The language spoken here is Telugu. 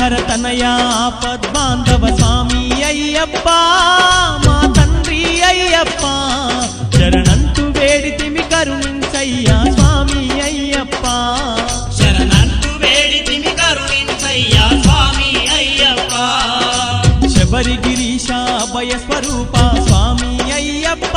హరిహర తనయా ఆపద్బాంధవ స్వామి అయ్యప్ప మా తండ్రి అయ్యప్ప శరణంటూ వేడితిమి కరుణించయ్యా స్వామి అయ్యప్ప శరణంటూ వేడితిమి కరుణించయ్యా స్వామి అయ్యప్ప శబరిగిరీశ అభయ స్వరూప స్వామి అయ్యప్ప